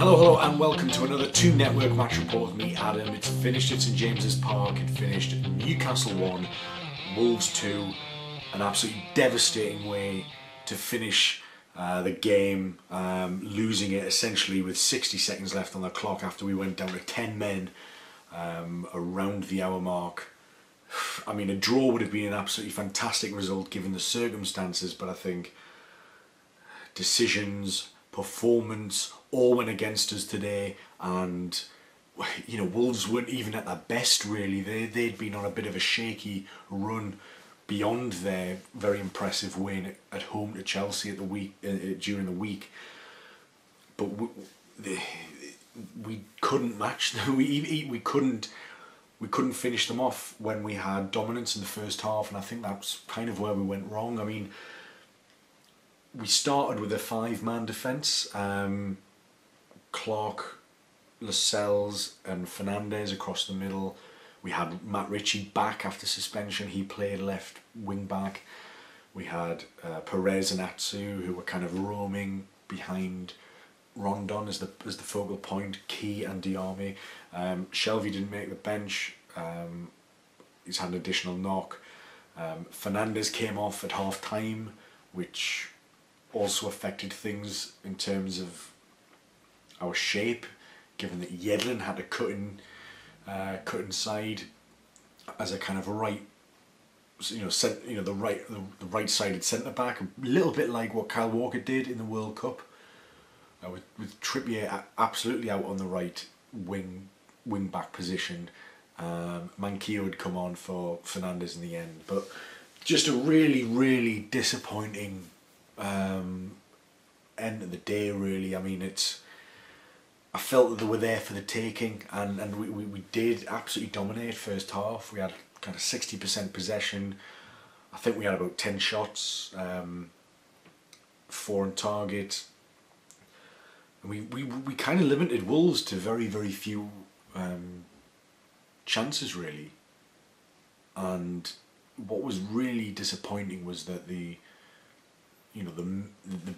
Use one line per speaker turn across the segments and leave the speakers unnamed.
Hello and welcome to another 2 Network match report with me, Adam. It's finished at St James's Park. It finished Newcastle 1, Wolves 2. An absolutely devastating way to finish the game, losing it essentially with 60 seconds left on the clock after we went down to 10 men around the hour mark. I mean, a draw would have been an absolutely fantastic result given the circumstances, but I think decisions, performance, all went against us today, and you know, Wolves weren't even at their best really. They'd been on a bit of a shaky run beyond their very impressive win at home to Chelsea at the week during the week, but we couldn't match them. We couldn't finish them off when we had dominance in the first half, and I think that's kind of where we went wrong. I mean, we started with a 5-man defence. Clark, Lascelles and Fernandes across the middle. We had Matt Ritchie back after suspension. He played left wing back. We had Perez and Atsu, who were kind of roaming behind Rondon as the focal point. Key and Diarmi. Shelvey didn't make the bench. He's had an additional knock. Fernandes came off at half time, which also affected things in terms of our shape, given that Yedlin had to cut inside as a kind of right, the right-sided centre back, a little bit like what Kyle Walker did in the World Cup, with Trippier absolutely out on the right wing back position. Manquillo had come on for Fernandes in the end, but just a really disappointing end of the day really. I mean, I felt that they were there for the taking, and we did absolutely dominate first half. We had kind of 60% possession. I think we had about 10 shots, 4 on target. And we kind of limited Wolves to very few chances really. And what was really disappointing was that the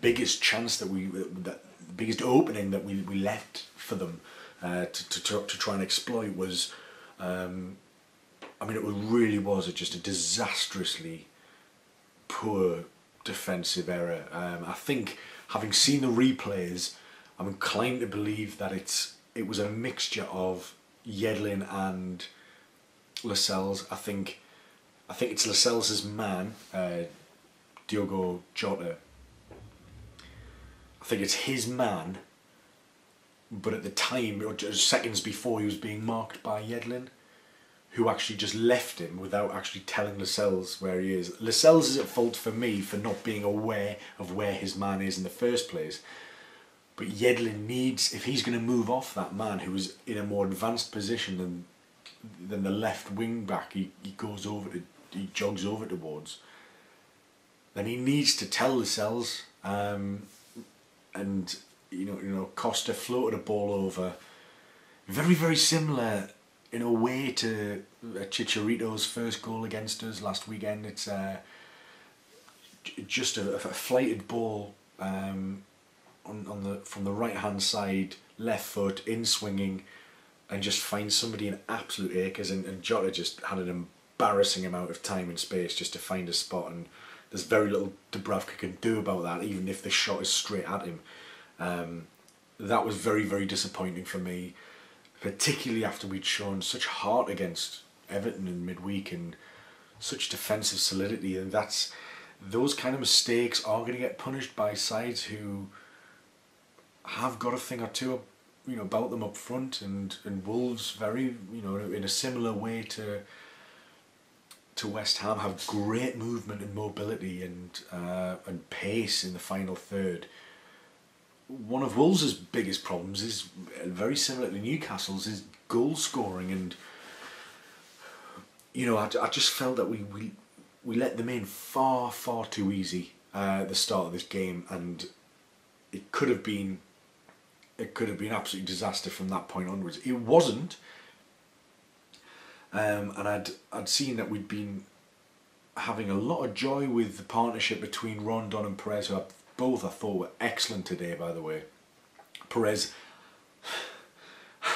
biggest chance the biggest opening that we left for them to try and exploit was, I mean, it really was just a disastrously poor defensive error. I think, having seen the replays, I'm inclined to believe that it was a mixture of Yedlin and Lascelles. I think it's Lascelles' man, Diogo Jota. I think it's his man, but at the time, or just seconds before, he was being marked by Yedlin, who actually just left him without actually telling Lascelles where he is. Lascelles is at fault for me for not being aware of where his man is in the first place. But Yedlin needs, if he's going to move off that man who is in a more advanced position than the left wing back, he jogs over towards, then he needs to tell Lascelles. And Costa floated a ball over, very similar in a way to Chicharito's first goal against us last weekend. It's just a flighted ball from the right hand side, left foot in swinging, and just finds somebody in absolute acres. And Jota just had an embarrassing amount of time and space just to find a spot, and there's very little Dubravka can do about that, even if the shot is straight at him. That was very disappointing for me, particularly after we'd shown such heart against Everton in midweek and such defensive solidity. And those kind of mistakes are going to get punished by sides who have got a thing or two about them up front, and Wolves very in a similar way to West Ham have great movement and mobility and pace in the final third. One of Wolves' biggest problems is very similar to Newcastle's, is goal scoring, and I just felt that we let them in far too easy at the start of this game, and it could have been an absolute disaster from that point onwards. It wasn't. And I'd seen that we'd been having a lot of joy with the partnership between Rondon and Perez, who both I thought were excellent today, by the way. Perez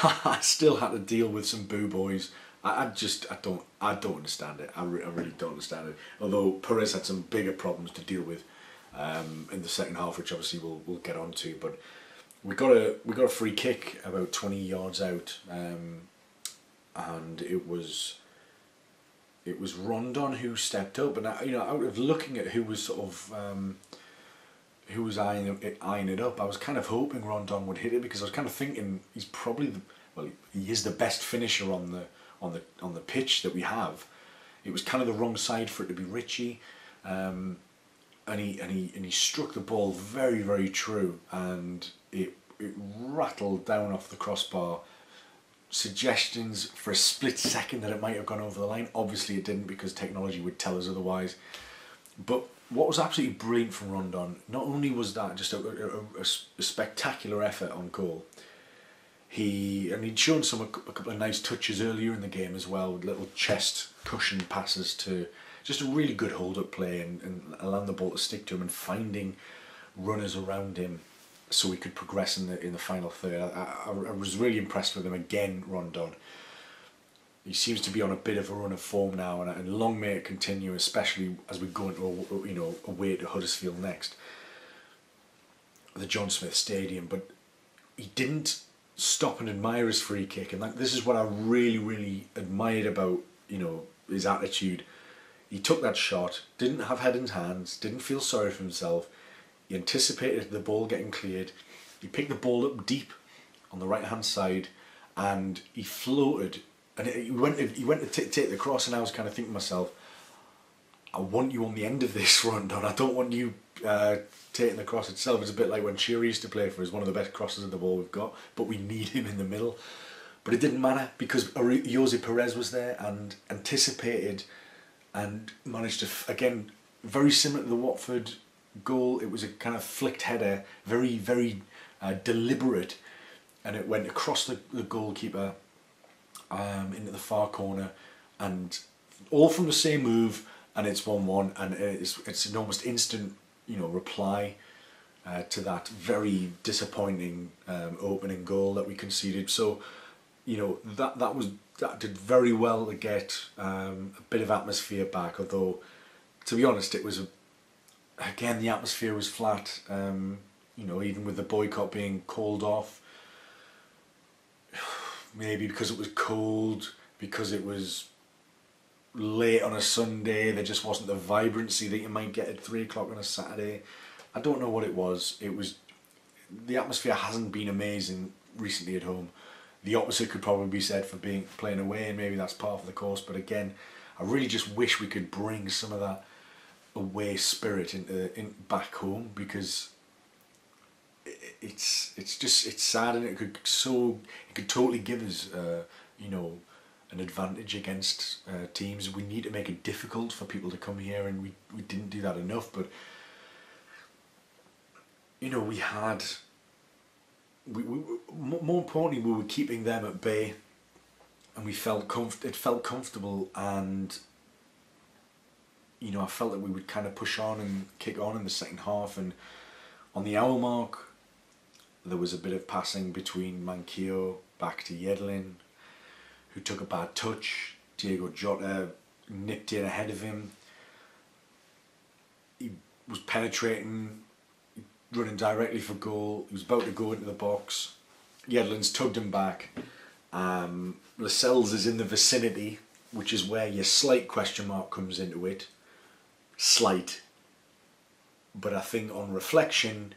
I still had to deal with some boo boys. I don't understand it. I really don't understand it. Although Perez had some bigger problems to deal with in the second half, which obviously we'll get on to. But we got a free kick about 20 yards out, and it was Rondon who stepped up. And out of looking at who was sort of who was eyeing it up, I was kind of hoping Rondon would hit it, because I was kind of thinking he's probably he is the best finisher on the pitch that we have. It was kind of the wrong side for it to be Richie, and he struck the ball very, very true, and it rattled down off the crossbar. Suggestions for a split second that it might have gone over the line. Obviously it didn't, because technology would tell us otherwise. But what was absolutely brilliant from Rondon, not only was that just a spectacular effort on goal, he'd shown a couple of nice touches earlier in the game as well, with little chest cushion passes to just a really good hold-up play, and allowing the ball to stick to him and finding runners around him so he could progress in the final third. I was really impressed with him again, Rondon. He seems to be on a bit of a run of form now, and long may it continue, especially as we go into away to Huddersfield next, the John Smith Stadium. But he didn't stop and admire his free kick, and this is what I really, really admired about his attitude. He took that shot, didn't have head in hands, didn't feel sorry for himself. He anticipated the ball getting cleared. He picked the ball up deep on the right hand side, and he floated. And he went to take the cross, and I was kind of thinking to myself, I want you on the end of this, Rondon. I don't want you taking the cross itself. It's a bit like when Shearer used to play for us, one of the best crosses of the ball we've got, but we need him in the middle. But it didn't matter, because Ayoze Perez was there and anticipated and managed to, again, very similar to the Watford goal. It was a kind of flicked header, very, very deliberate, and it went across the goalkeeper into the far corner, and all from the same move, and it's 1-1, and it's an almost instant reply to that very disappointing opening goal that we conceded. So that did very well to get a bit of atmosphere back, although to be honest it was again, the atmosphere was flat, even with the boycott being called off. Maybe because it was cold, because it was late on a Sunday, there just wasn't the vibrancy that you might get at 3 o'clock on a Saturday. I don't know what it was. The atmosphere hasn't been amazing recently at home. The opposite could probably be said for playing away, and maybe that's part of the course. But again, I really just wish we could bring some of that away spirit back home, because it's sad, and it could totally give us an advantage against teams. We need to make it difficult for people to come here, and we didn't do that enough. But more importantly, we were keeping them at bay, and it felt comfortable, and I felt that we would kind of push on and kick on in the second half. And on the hour mark, there was a bit of passing between Manquillo back to Yedlin, who took a bad touch. Diego Jota nipped in ahead of him. He was penetrating, running directly for goal. He was about to go into the box. Yedlin's tugged him back. Lascelles is in the vicinity, which is where your slight question mark comes into it. Slight. But I think on reflection,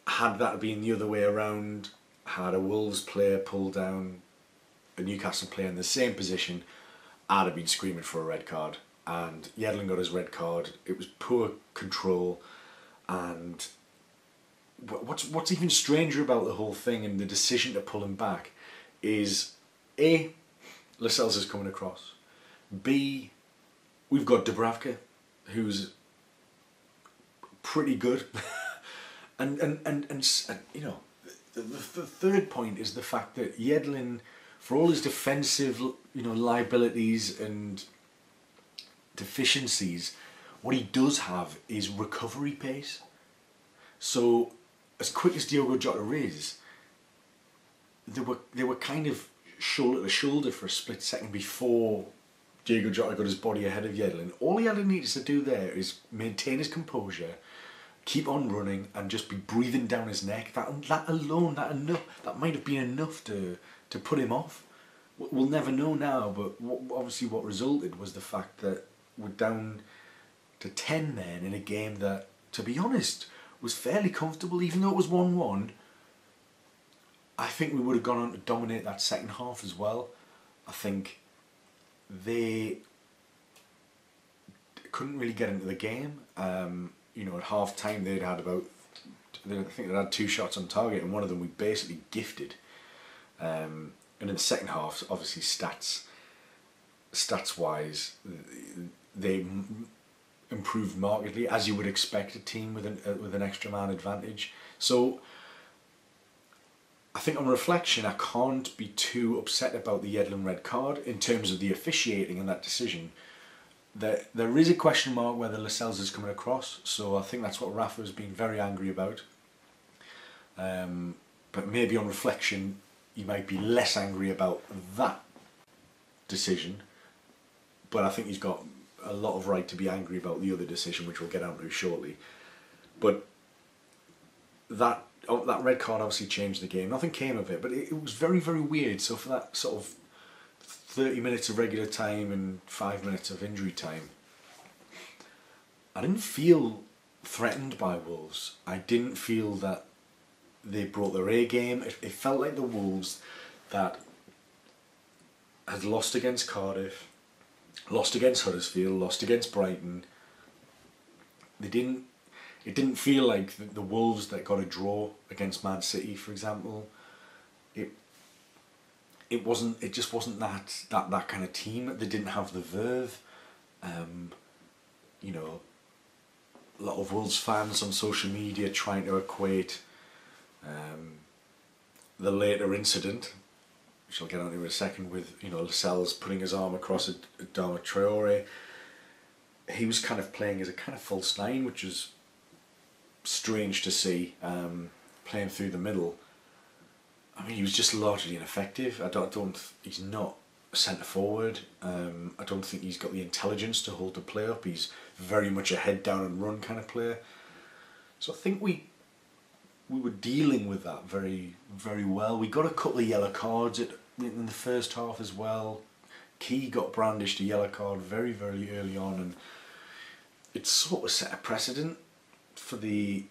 had that been the other way around, had a Wolves player pull down a Newcastle player in the same position, I'd have been screaming for a red card. And Yedlin got his red card. It was poor control. And what's even stranger about the whole thing and the decision to pull him back is A, Lascelles is coming across. B, we've got Dubravka, who's pretty good. and the third point is the fact that Yedlin, for all his defensive liabilities and deficiencies, what he does have is recovery pace. So as quick as Diogo Jota is, they were kind of shoulder to shoulder for a split second before Diego Jota got his body ahead of Yedlin. All he had needed to do there is maintain his composure, keep on running, and just be breathing down his neck. That alone, that might have been enough to put him off. We'll never know now, but obviously what resulted was the fact that we're down to 10 men in a game that, to be honest, was fairly comfortable, even though it was 1-1. I think we would have gone on to dominate that second half as well. I think they couldn't really get into the game. You know, at half time I think they'd had 2 shots on target, and one of them we basically gifted. And in the second half, obviously stats wise, they improved markedly, as you would expect a team with an extra man advantage. So I think on reflection, I can't be too upset about the Yedlin red card in terms of the officiating and that decision. There is a question mark whether Lascelles is coming across, so I think that's what Rafa has been very angry about. But maybe on reflection, you might be less angry about that decision, but I think he's got a lot of right to be angry about the other decision, which we'll get onto shortly. But that red card obviously changed the game. Nothing came of it, but it was very, very weird. So for that sort of 30 minutes of regular time and 5 minutes of injury time, I didn't feel threatened by Wolves. I didn't feel that they brought their A game. It felt like the Wolves that had lost against Cardiff, lost against Huddersfield, lost against Brighton. It didn't feel like the Wolves that got a draw against Man City, for example. It just wasn't that kind of team. They didn't have the verve. You know, a lot of Wolves fans on social media trying to equate the later incident, which I'll get onto in a second, with, you know, Lascelles putting his arm across Adama Traore. He was kind of playing as a kind of false nine, which is strange to see, playing through the middle. I mean, he was just largely ineffective. He's not a centre forward. I don't think he's got the intelligence to hold the play up. He's very much a head down and run kind of player. So I think we were dealing with that very, very well. We got a couple of yellow cards in the first half as well. Key got brandished a yellow card very, very early on, and it sort of set a precedent for the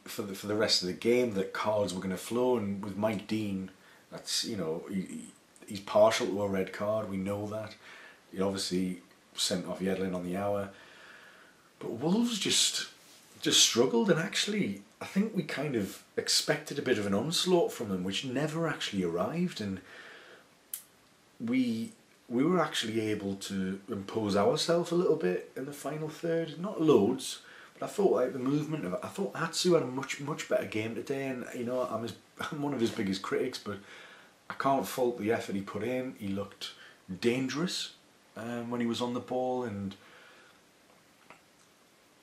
rest of the game that cards were going to flow. And with Mike Dean, that's, you know, he's partial to a red card. We know that. He obviously sent off Yedlin on the hour, but Wolves just struggled. And actually, I think we kind of expected a bit of an onslaught from them, which never actually arrived. And we were actually able to impose ourselves a little bit in the final third. Not loads, but I thought like the movement of it. I thought Atsu had a much better game today, and you know, I'm one of his biggest critics, but I can't fault the effort he put in. He looked dangerous when he was on the ball, and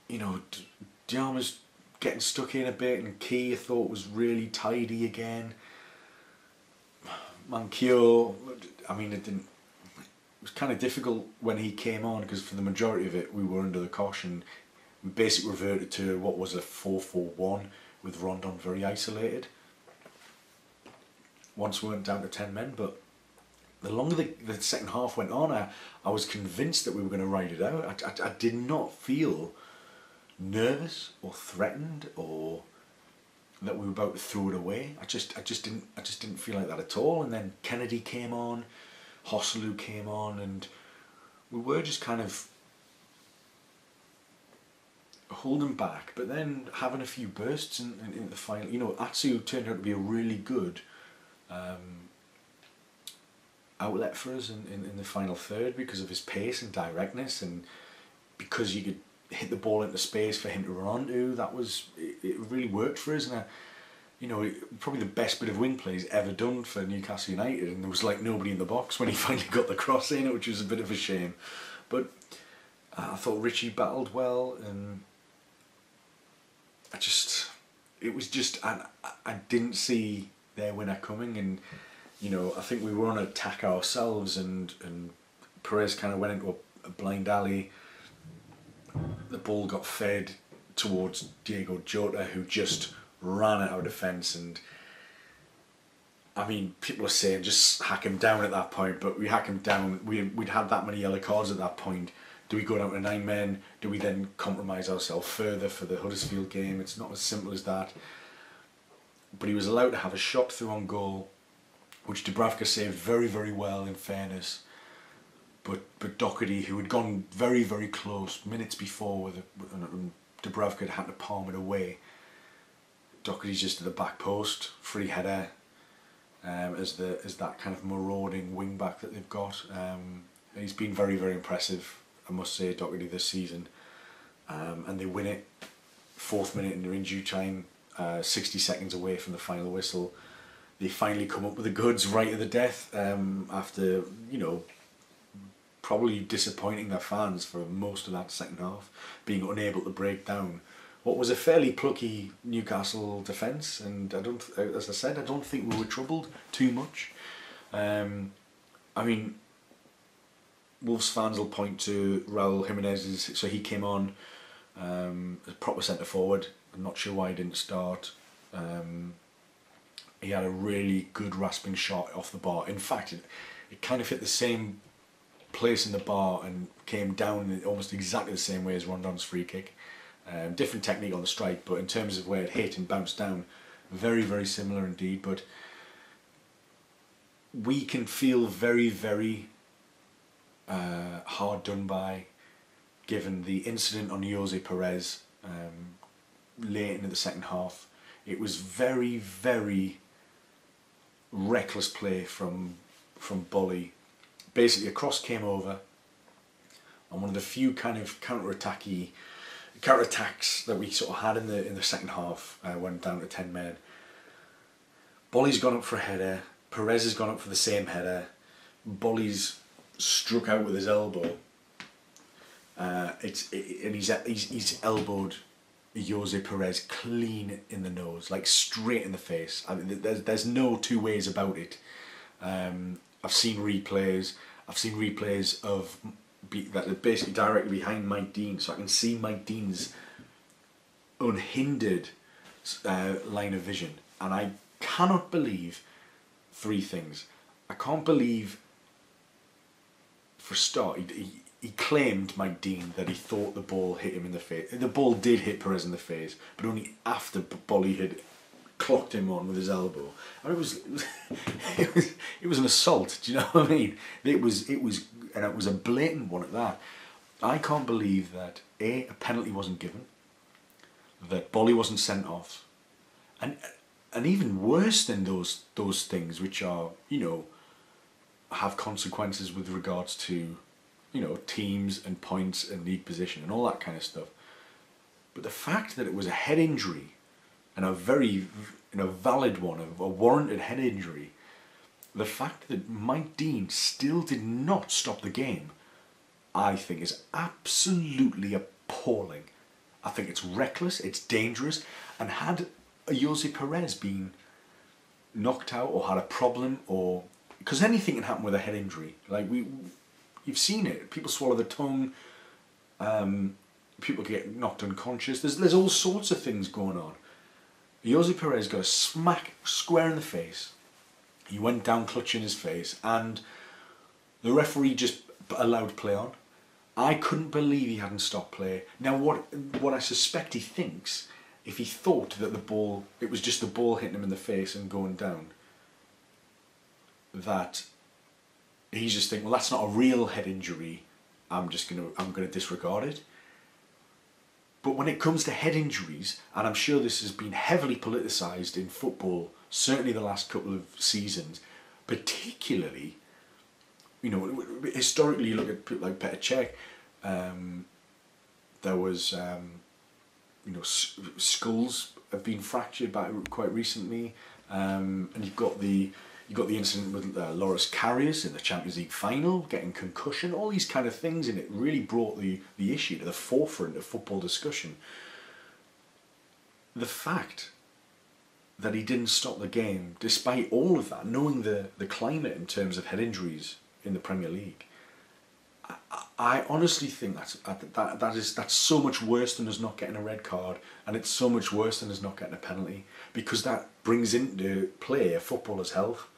you know, Diarma's getting stuck in a bit, and Key I thought was really tidy again. Manquillo, I mean, it was kind of difficult when he came on, because for the majority of it we were under the cosh, and we basically reverted to what was a 4-4-1 with Rondon very isolated once we went down to 10 men. But the longer the second half went on, I was convinced that we were going to ride it out. I did not feel nervous or threatened or that we were about to throw it away. I just didn't feel like that at all. And then Kennedy came on, Hosselu came on, and we were just kind of holding back, but then having a few bursts in the final. You know, Atsu turned out to be a really good outlet for us in the final third, because of his pace and directness, and because you could hit the ball into space for him to run onto. It really worked for us, and you know, probably the best bit of wing play he's ever done for Newcastle United, and there was like nobody in the box when he finally got the cross in, which was a bit of a shame. But I thought Richie battled well, and I didn't see their winner coming, and you know, I think we were on an attack ourselves, and Perez kind of went into a blind alley. The ball got fed towards Diego Jota, who just ran out of defence. And I mean, people are saying just hack him down at that point, but we hack him down. We'd had that many yellow cards at that point. Do we go down to 9 men? Do we then compromise ourselves further for the Huddersfield game? It's not as simple as that. But he was allowed to have a shot through on goal, which Dubravka saved very, very well, in fairness. But Doherty, who had gone very, very close minutes before, with Dubravka had to palm it away. Doherty's just at the back post, free header, as that kind of marauding wing back that they've got. He's been very, very impressive, I must say, Doherty, this season. And they win it, 4th minute in injury time, 60 seconds away from the final whistle. They finally come up with the goods right at the death, after, you know, probably disappointing their fans for most of that second half, being unable to break down what was a fairly plucky Newcastle defence. And as I said, I don't think we were troubled too much. I mean, Wolves fans will point to Raul Jimenez's, so he came on as a proper centre forward. I'm not sure why he didn't start. He had a really good rasping shot off the bar. In fact, it kind of hit the same place in the bar and came down in almost exactly the same way as Rondon's free kick. Different technique on the strike, but in terms of where it hit and bounced down, very, very similar indeed. But we can feel very, very hard done by, given the incident on Ayoze Perez late into the second half. It was very, very reckless play from Bolly. Basically, a cross came over, and one of the few kind of counter-attacks that we sort of had in the second half went down to 10 men. Bolly's gone up for a header. Perez has gone up for the same header. Bolly's struck out with his elbow. And he's elbowed Ayoze Perez clean in the nose, like straight in the face. I mean, there's no two ways about it. I've seen replays. Of that are basically directly behind Mike Dean, so I can see Mike Dean's unhindered line of vision, and I cannot believe 3 things. I can't believe, for a start, he claimed, Mike Dean, that he thought the ball hit him in the face. The ball did hit Perez in the face, but only after Bolly had clocked him on with his elbow. I mean, it was an assault. Do you know what I mean? It was a blatant one at that. I can't believe that a penalty wasn't given, that Bolly wasn't sent off, and even worse than those things, which are, you know, have consequences with regards to, you know, teams and points and league position and all that kind of stuff. But the fact that it was a head injury, and a very, valid one, a warranted head injury, the fact that Mike Dean still did not stop the game, I think is absolutely appalling. I think it's reckless, it's dangerous, and had Ayoze Perez been knocked out or had a problem, or because anything can happen with a head injury, like you've seen it. People swallow the tongue. People get knocked unconscious. There's all sorts of things going on. Ayoze Perez got a smack square in the face. He went down clutching his face, and the referee just allowed play on. I couldn't believe he hadn't stopped play. Now, what I suspect he thinks, if he thought that it was just the ball hitting him in the face and going down, that he's just thinking, well, that's not a real head injury. I'm gonna disregard it. But when it comes to head injuries, and I'm sure this has been heavily politicised in football, certainly the last couple of seasons, particularly, you know, historically you look at people like Petr Cech, there was, you know, skulls have been fractured quite recently, and you've got the incident with Loris Karius in the Champions League final, getting concussion, all these kind of things, and it really brought the issue to the forefront of football discussion. The fact that he didn't stop the game, despite all of that, knowing the climate in terms of head injuries in the Premier League. I honestly think that's so much worse than us not getting a red card, and it's so much worse than us not getting a penalty, because that brings into play a footballer's health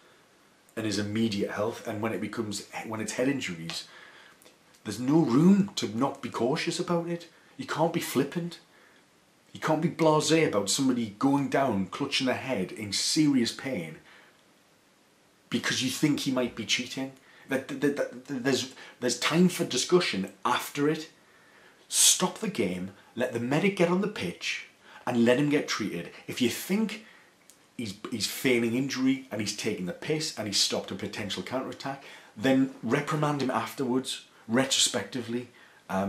and his immediate health. And when it's head injuries, there's no room to not be cautious about it. You can't be flippant. You can't be blasé about somebody going down, clutching their head in serious pain because you think he might be cheating. There's time for discussion after it. Stop the game, let the medic get on the pitch and let him get treated. If you think he's feigning injury and he's taking the piss and he's stopped a potential counter-attack, then reprimand him afterwards, retrospectively,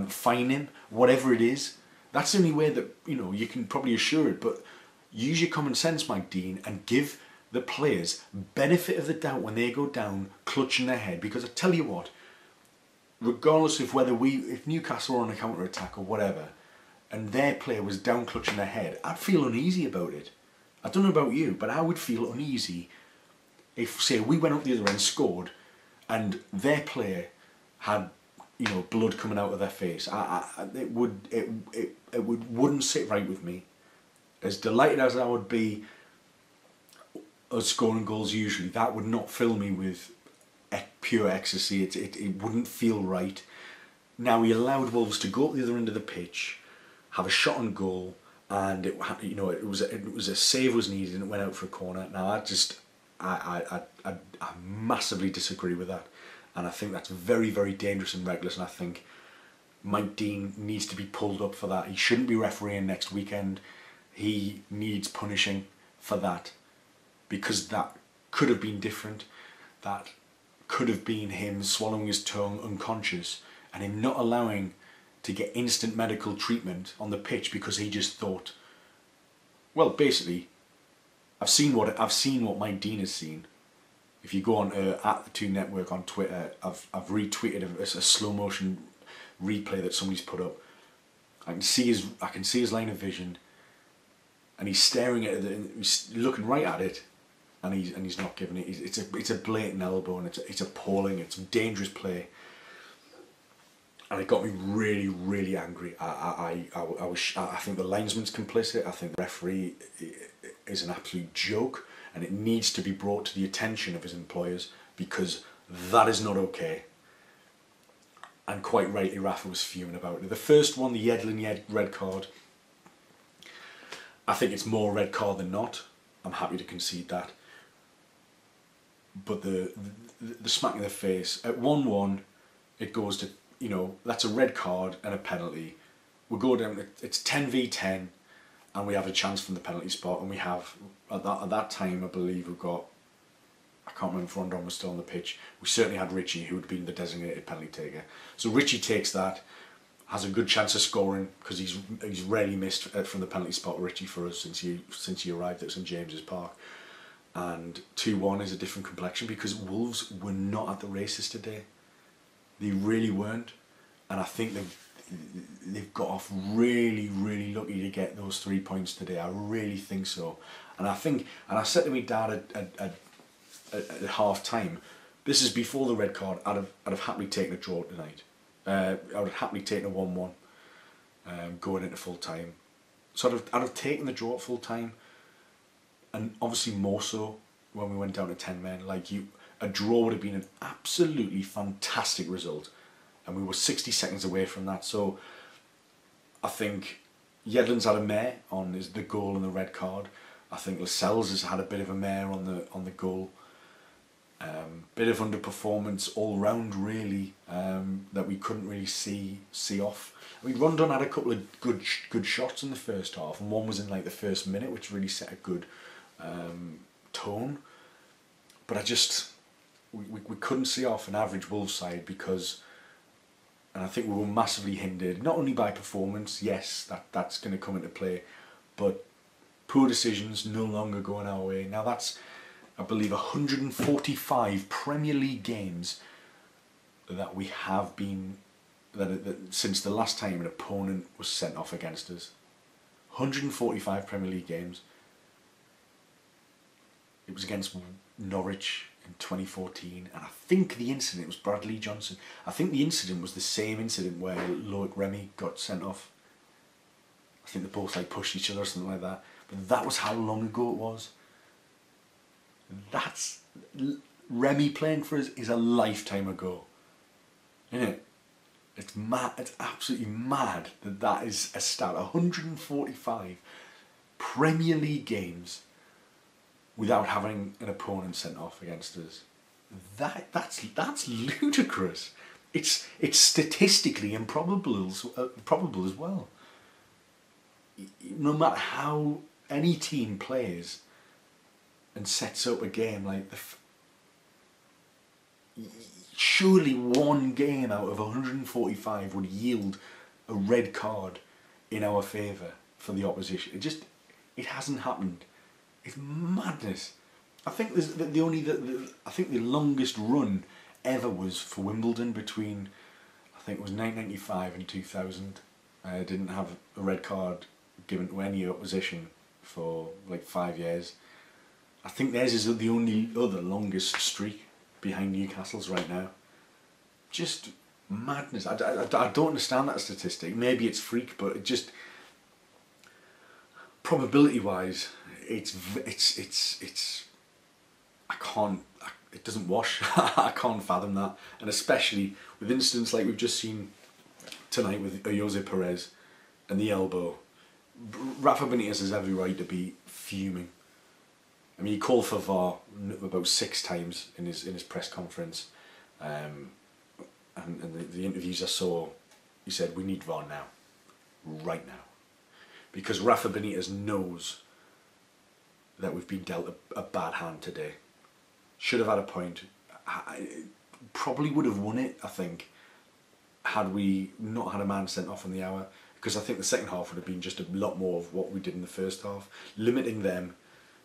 fine him, whatever it is. That's the only way that, you know, you can probably assure it. But use your common sense, Mike Dean, and give the players benefit of the doubt when they go down clutching their head. Because I tell you what, regardless of if Newcastle were on a counter-attack or whatever, and their player was down clutching their head, I'd feel uneasy about it. I don't know about you, but I would feel uneasy if, say, we went up the other end, scored, and their player had, you know, blood coming out of their face. It wouldn't sit right with me. As delighted as I would be us scoring goals usually, that would not fill me with pure ecstasy. It wouldn't feel right. Now, he allowed Wolves to go up the other end of the pitch, have a shot on goal, and it was a save was needed and it went out for a corner. Now, I massively disagree with that. And I think that's very, very dangerous and reckless. And I think Mike Dean needs to be pulled up for that. He shouldn't be refereeing next weekend. He needs punishing for that. Because that could have been different. That could have been him swallowing his tongue unconscious and him not allowing to get instant medical treatment on the pitch because he just thought, well, basically, I've seen what Mike Dean has seen. If you go on at the 2 Network on Twitter, I've retweeted a slow motion replay that somebody's put up. I can see his line of vision, and he's staring at it, he's looking right at it, and he's not giving it. It's a blatant elbow, and it's appalling. It's dangerous play, and it got me really, really angry. I think the linesman's complicit. I think the referee is an absolute joke. And it needs to be brought to the attention of his employers, because that is not okay. And quite rightly, Rafa was fuming about it. The first one, the Yedlin red card, I think it's more red card than not. I'm happy to concede that. But the smack in the face, at 1-1, it goes to, you know, that's a red card and a penalty. We go down, it's 10v10. And we have a chance from the penalty spot, and we have, at that time, I believe we've got, I can't remember if Rondon was still on the pitch, we certainly had Richie, who had been the designated penalty taker. So Richie takes that, has a good chance of scoring, because he's rarely missed from the penalty spot, Richie, for us, since he arrived at St James's Park. And 2-1 is a different complexion, because Wolves were not at the races today. They really weren't, and I think they've got off really, really lucky to get those 3 points today. I really think so. And I said to my dad at half time, this is before the red card, I'd have happily taken a draw tonight. I would have happily taken a 1-1 going into full time. So I'd have taken the draw at full time, and obviously more so when we went down to 10 men. A draw would have been an absolutely fantastic result. And we were 60 seconds away from that. So I think Yedlin's had a mare on the goal and the red card. I think Lascelles has had a bit of a mare on the goal. Bit of underperformance all round, really, that we couldn't really see off. I mean, Rondon had a couple of good shots in the first half, and one was in the first minute, which really set a good tone. But we couldn't see off an average Wolves side because. And I think we were massively hindered, not only by performance, yes, that's going to come into play, but poor decisions no longer going our way. Now that's, I believe, 145 Premier League games that we have been, that since the last time an opponent was sent off against us. 145 Premier League games. It was against Norwich in 2014, and I think the incident was Bradley Johnson. I think the incident was the same incident where Loic Remy got sent off. I think they both like pushed each other or something like that. But that was how long ago it was. That's Remy playing for us is a lifetime ago, isn't it? It's mad. It's absolutely mad that that is a stat. 145 Premier League games without having an opponent sent off against us. That's ludicrous. It's statistically improbable probable as well. No matter how any team plays and sets up a game like surely one game out of 145 would yield a red card in our favour for the opposition. It hasn't happened. It's madness. I think I think the longest run ever was for Wimbledon between, I think it was 1995 and 2000. Didn't have a red card given to any opposition for like 5 years. I think theirs is the only other longest streak behind Newcastle's right now. Just madness. I don't understand that statistic. Maybe it's freak, but it just, probability wise, it doesn't wash. I can't fathom that, and especially with incidents like we've just seen tonight with Ayoze Perez and the elbow. Rafa Benitez has every right to be fuming. I mean, he called for VAR about 6 times in his press conference, and the interviews I saw, he said we need VAR now, right now, because Rafa Benitez knows that we've been dealt a bad hand today. Should have had a point. Probably would have won it, I think, had we not had a man sent off in the hour, because I think the second half would have been just a lot more of what we did in the first half, limiting them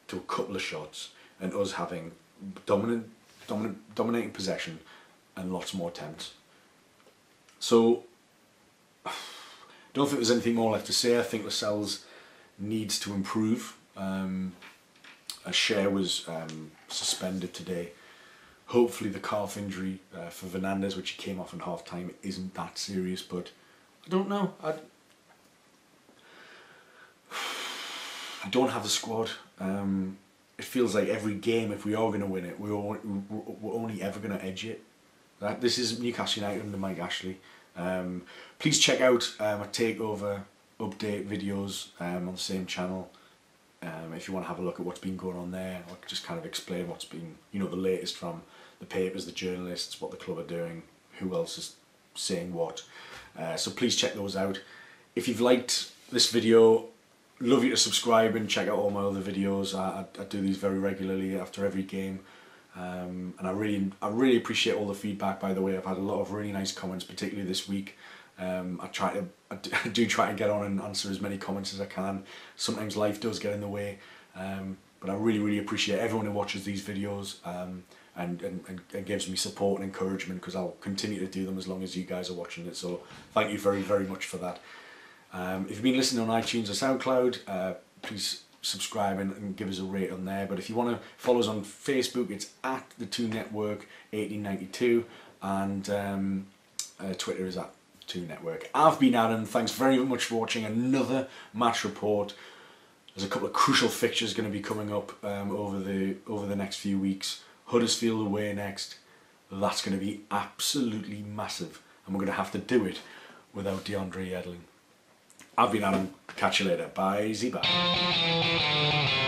to a couple of shots and us having dominating possession and lots more attempts. So I don't think there's anything more left to say. I think Lascelles needs to improve. A share was suspended today. Hopefully the calf injury for Fernandez, which he came off in half time, isn't that serious, but I don't know. I don't have the squad. It feels like every game, if we are going to win it, we're only ever going to edge it. This is Newcastle United under Mike Ashley. Please check out my takeover update videos on the same channel. If you want to have a look at what's been going on there, I'll just kind of explain what's been, the latest from the papers, the journalists, what the club are doing, who else is saying what. So please check those out. If you've liked this video, love you to subscribe and check out all my other videos. I do these very regularly after every game, and I really appreciate all the feedback. By the way, I've had a lot of really nice comments, particularly this week. I do try to get on and answer as many comments as I can. Sometimes life does get in the way, but I really appreciate everyone who watches these videos and gives me support and encouragement, because I'll continue to do them as long as you guys are watching it. So thank you very much for that. If you've been listening on iTunes or SoundCloud, please subscribe and give us a rate on there. But if you want to follow us on Facebook, it's at the 2 Network 1892, and Twitter is at 2 Network. I've been Adam. Thanks very much for watching another match report. There's a couple of crucial fixtures going to be coming up over the next few weeks. Huddersfield away next. That's going to be absolutely massive, and we're going to have to do it without DeAndre Yedlin. I've been Adam. Catch you later. Bye. Bye.